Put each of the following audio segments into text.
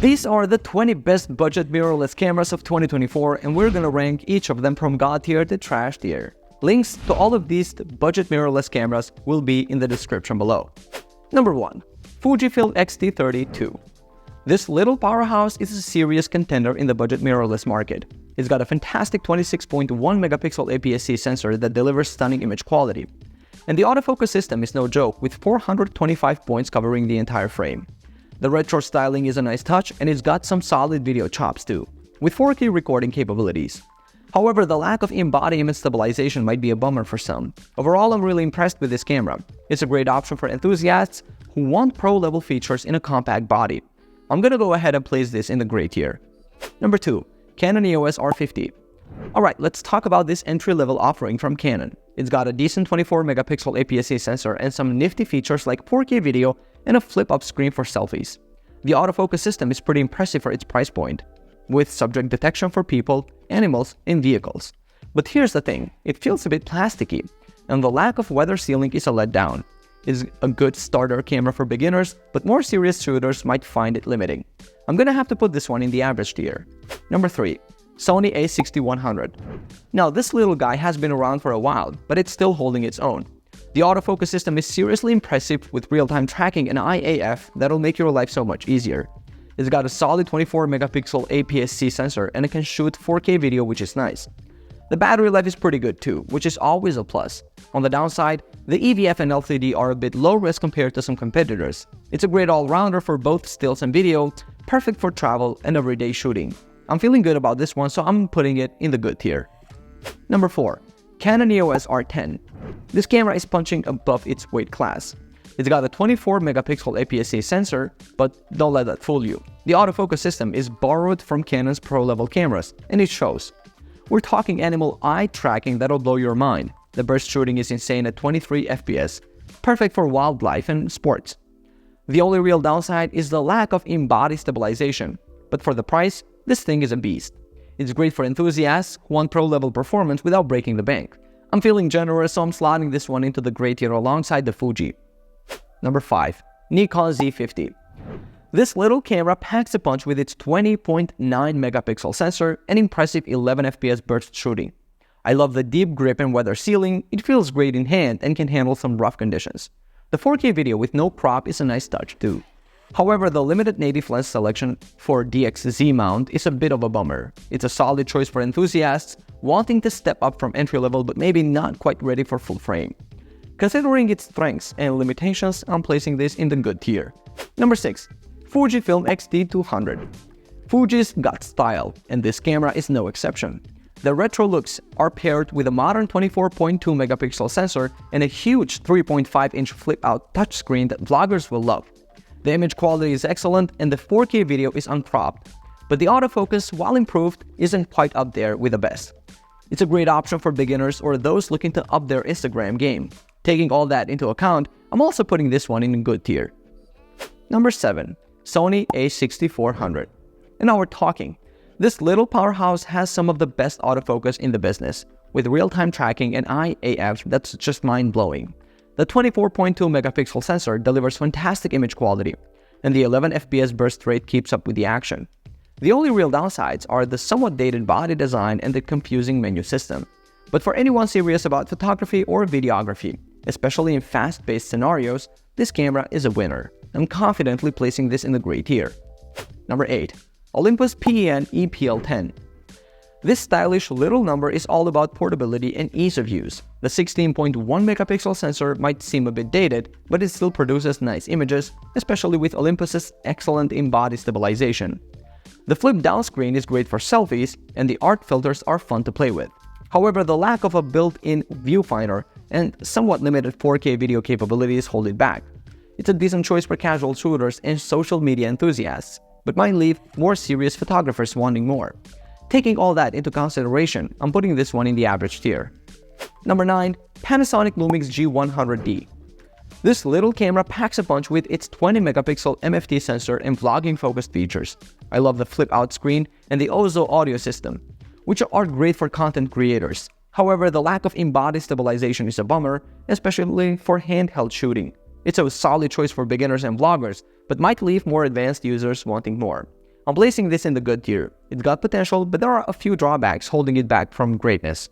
These are the 20 best budget mirrorless cameras of 2024, and we're gonna rank each of them from God tier to trash tier. Links to all of these budget mirrorless cameras will be in the description below. Number 1. Fujifilm X-T30 II. This little powerhouse is a serious contender in the budget mirrorless market. It's got a fantastic 26.1 megapixel APS-C sensor that delivers stunning image quality. And the autofocus system is no joke, with 425 points covering the entire frame. The retro styling is a nice touch, and it's got some solid video chops too, with 4K recording capabilities. However, the lack of in-body image stabilization might be a bummer for some. Overall, I'm really impressed with this camera. It's a great option for enthusiasts who want pro-level features in a compact body. I'm gonna go ahead and place this in the gray tier. Number 2. Canon EOS R50. Alright, let's talk about this entry-level offering from Canon. It's got a decent 24 megapixel APS-C sensor and some nifty features like 4K video and a flip-up screen for selfies. The autofocus system is pretty impressive for its price point, with subject detection for people, animals, and vehicles. But here's the thing, it feels a bit plasticky, and the lack of weather sealing is a letdown. It's a good starter camera for beginners, but more serious shooters might find it limiting. I'm gonna have to put this one in the average tier. Number 3. Sony a6100. Now, this little guy has been around for a while, but it's still holding its own. The autofocus system is seriously impressive with real-time tracking and IAF that'll make your life so much easier. It's got a solid 24 megapixel APS-C sensor and it can shoot 4K video, which is nice. The battery life is pretty good too, which is always a plus. On the downside, the EVF and LCD are a bit low risk compared to some competitors. It's a great all-rounder for both stills and video, perfect for travel and everyday shooting. I'm feeling good about this one, so I'm putting it in the good tier. Number 4. Canon EOS R10. This camera is punching above its weight class. It's got a 24 megapixel APS-C sensor, but don't let that fool you. The autofocus system is borrowed from Canon's pro-level cameras, and it shows. We're talking animal eye tracking that'll blow your mind. The burst shooting is insane at 23 FPS, perfect for wildlife and sports. The only real downside is the lack of in-body stabilization, but for the price, this thing is a beast. It's great for enthusiasts who want pro-level performance without breaking the bank. I'm feeling generous, so I'm slotting this one into the gray tier alongside the Fuji. Number 5. Nikon Z50. This little camera packs a punch with its 20.9 megapixel sensor and impressive 11 FPS burst shooting. I love the deep grip and weather sealing, it feels great in hand and can handle some rough conditions. The 4K video with no crop is a nice touch too. However, the limited native lens selection for DXZ mount is a bit of a bummer. It's a solid choice for enthusiasts wanting to step up from entry level but maybe not quite ready for full frame. Considering its strengths and limitations, I'm placing this in the good tier. Number 6. Fujifilm X-T200. Fuji's got style, and this camera is no exception. The retro looks are paired with a modern 24.2 megapixel sensor and a huge 3.5-inch flip-out touchscreen that vloggers will love. The image quality is excellent and the 4K video is uncropped, but the autofocus, while improved, isn't quite up there with the best. It's a great option for beginners or those looking to up their Instagram game. Taking all that into account, I'm also putting this one in a good tier. Number 7. Sony a6400. And now we're talking. This little powerhouse has some of the best autofocus in the business, with real-time tracking and IAF that's just mind-blowing. The 24.2 megapixel sensor delivers fantastic image quality, and the 11 FPS burst rate keeps up with the action. The only real downsides are the somewhat dated body design and the confusing menu system. But for anyone serious about photography or videography, especially in fast-paced scenarios, this camera is a winner. I'm confidently placing this in the gray tier. Number 8. Olympus PEN EPL10. This stylish little number is all about portability and ease of use. The 16.1 megapixel sensor might seem a bit dated, but it still produces nice images, especially with Olympus's excellent in-body stabilization. The flip-down screen is great for selfies, and the art filters are fun to play with. However, the lack of a built-in viewfinder and somewhat limited 4K video capabilities hold it back. It's a decent choice for casual shooters and social media enthusiasts, but might leave more serious photographers wanting more. Taking all that into consideration, I'm putting this one in the average tier. Number 9. Panasonic Lumix G100D. This little camera packs a punch with its 20 megapixel MFT sensor and vlogging focused features. I love the flip-out screen and the Ozo audio system, which are great for content creators. However, the lack of in-body stabilization is a bummer, especially for handheld shooting. It's a solid choice for beginners and vloggers, but might leave more advanced users wanting more. I'm placing this in the good tier. It's got potential, but there are a few drawbacks holding it back from greatness.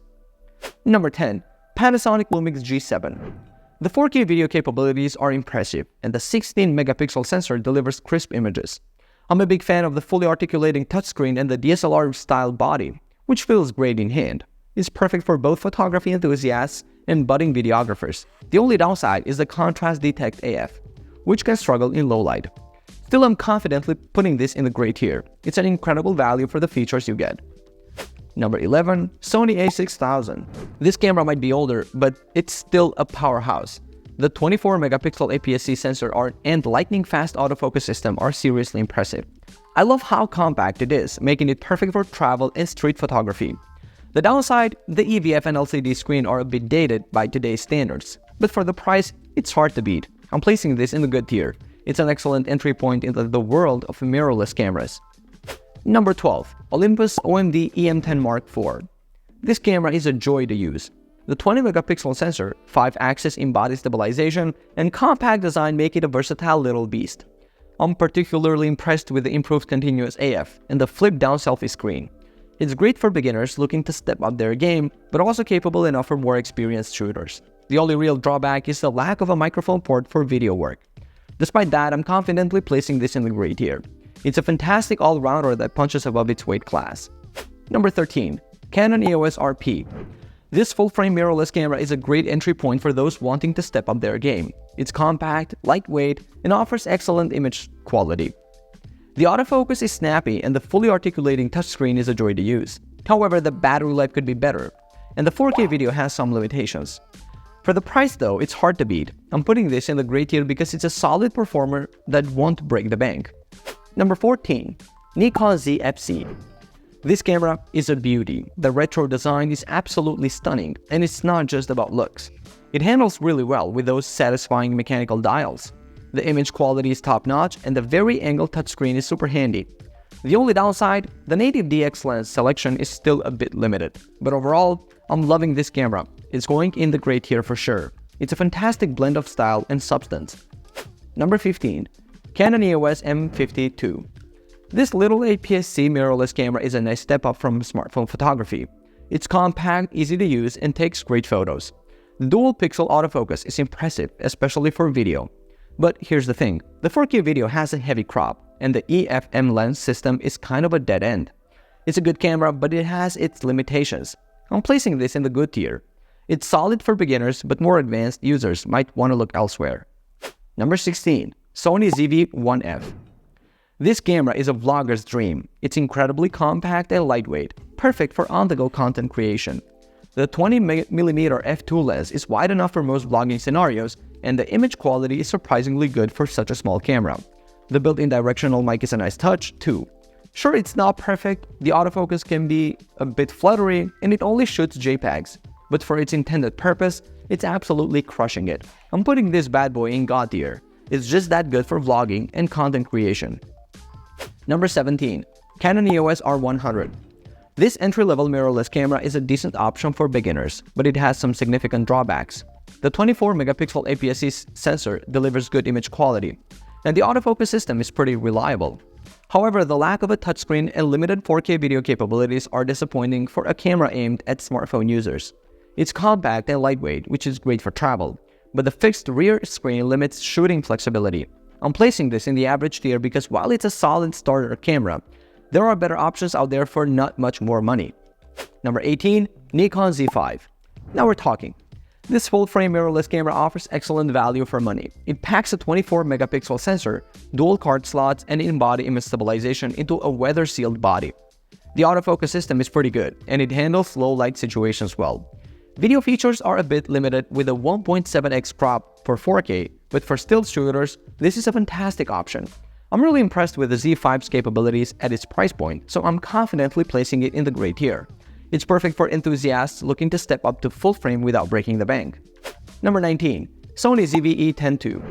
Number 10. Panasonic Lumix G7. The 4K video capabilities are impressive, and the 16-megapixel sensor delivers crisp images. I'm a big fan of the fully articulating touchscreen and the DSLR-style body, which feels great in hand. It's perfect for both photography enthusiasts and budding videographers. The only downside is the contrast detect AF, which can struggle in low light. Still, I'm confidently putting this in the great tier. It's an incredible value for the features you get. Number 11. Sony a6000. This camera might be older, but it's still a powerhouse. The 24-megapixel APS-C sensor and lightning-fast autofocus system are seriously impressive. I love how compact it is, making it perfect for travel and street photography. The downside, the EVF and LCD screen are a bit dated by today's standards, but for the price, it's hard to beat. I'm placing this in the good tier. It's an excellent entry point into the world of mirrorless cameras. Number 12. Olympus OMD EM10 Mark IV. This camera is a joy to use. The 20-megapixel sensor, 5-axis in-body stabilization, and compact design make it a versatile little beast. I'm particularly impressed with the improved continuous AF and the flip-down selfie screen. It's great for beginners looking to step up their game, but also capable enough for more experienced shooters. The only real drawback is the lack of a microphone port for video work. Despite that, I'm confidently placing this in the great tier. It's a fantastic all-rounder that punches above its weight class. Number 13. Canon EOS RP. This full-frame mirrorless camera is a great entry point for those wanting to step up their game. It's compact, lightweight, and offers excellent image quality. The autofocus is snappy, and the fully articulating touchscreen is a joy to use. However, the battery life could be better, and the 4K video has some limitations. For the price though, it's hard to beat. I'm putting this in the great tier because it's a solid performer that won't break the bank. Number 14. Nikon Z FC. This camera is a beauty. The retro design is absolutely stunning, and it's not just about looks. It handles really well with those satisfying mechanical dials. The image quality is top-notch, and the vari-angle touchscreen is super handy. The only downside, the native DX lens selection is still a bit limited. But overall, I'm loving this camera. It's going in the great tier for sure. It's a fantastic blend of style and substance. Number 15. Canon EOS M50 II. This little APS-C mirrorless camera is a nice step up from smartphone photography. It's compact, easy to use, and takes great photos. The dual-pixel autofocus is impressive, especially for video. But here's the thing, the 4K video has a heavy crop, and the EFM lens system is kind of a dead end. It's a good camera, but it has its limitations. I'm placing this in the good tier. It's solid for beginners, but more advanced users might want to look elsewhere. Number 16. Sony ZV-1F. This camera is a vlogger's dream. It's incredibly compact and lightweight, perfect for on-the-go content creation. The 20mm f2 lens is wide enough for most vlogging scenarios, and the image quality is surprisingly good for such a small camera. The built-in directional mic is a nice touch, too. Sure, it's not perfect, the autofocus can be a bit fluttery, and it only shoots JPEGs. But for its intended purpose, it's absolutely crushing it. I'm putting this bad boy in God tier. It's just that good for vlogging and content creation. Number 17. Canon EOS R100. This entry-level mirrorless camera is a decent option for beginners, but it has some significant drawbacks. The 24-megapixel APS-C sensor delivers good image quality, and the autofocus system is pretty reliable. However, the lack of a touchscreen and limited 4K video capabilities are disappointing for a camera aimed at smartphone users. It's compact and lightweight, which is great for travel, but the fixed rear screen limits shooting flexibility. I'm placing this in the average tier because while it's a solid starter camera, there are better options out there for not much more money. Number 18. Nikon Z5. Now we're talking. This full-frame mirrorless camera offers excellent value for money. It packs a 24-megapixel sensor, dual card slots, and in-body image stabilization into a weather-sealed body. The autofocus system is pretty good, and it handles low-light situations well. Video features are a bit limited with a 1.7x crop for 4K, but for still shooters, this is a fantastic option. I'm really impressed with the Z5's capabilities at its price point, so I'm confidently placing it in the great tier. It's perfect for enthusiasts looking to step up to full frame without breaking the bank. Number 19. Sony ZV-E10 II.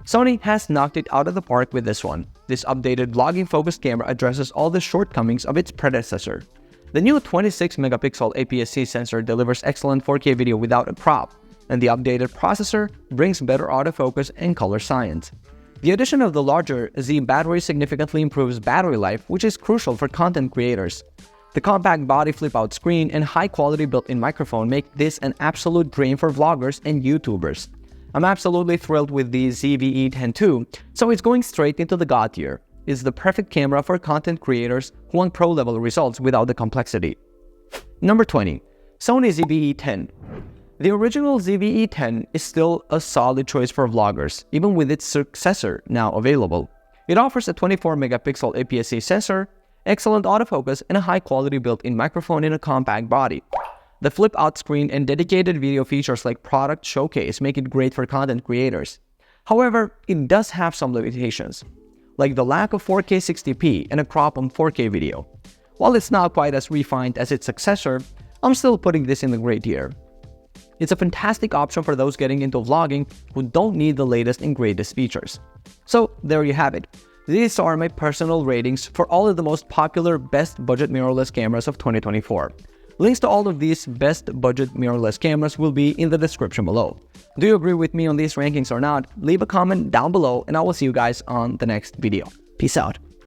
Sony has knocked it out of the park with this one. This updated vlogging-focused camera addresses all the shortcomings of its predecessor. The new 26-megapixel APS-C sensor delivers excellent 4K video without a crop, and the updated processor brings better autofocus and color science. The addition of the larger Z battery significantly improves battery life, which is crucial for content creators. The compact body flip-out screen and high-quality built-in microphone make this an absolute dream for vloggers and YouTubers. I'm absolutely thrilled with the ZVE10 II, so it's going straight into the God tier. It's the perfect camera for content creators who want pro-level results without the complexity. Number 20. Sony ZVE10. The original ZVE10 is still a solid choice for vloggers, even with its successor now available. It offers a 24-megapixel APS-C sensor, excellent autofocus, and a high-quality built-in microphone in a compact body. The flip-out screen and dedicated video features like Product Showcase make it great for content creators. However, it does have some limitations, like the lack of 4K 60p and a crop on 4K video. While it's not quite as refined as its successor, I'm still putting this in the great tier. It's a fantastic option for those getting into vlogging who don't need the latest and greatest features. So there you have it. These are my personal ratings for all of the most popular best budget mirrorless cameras of 2024. Links to all of these best budget mirrorless cameras will be in the description below. Do you agree with me on these rankings or not? Leave a comment down below and I will see you guys on the next video. Peace out.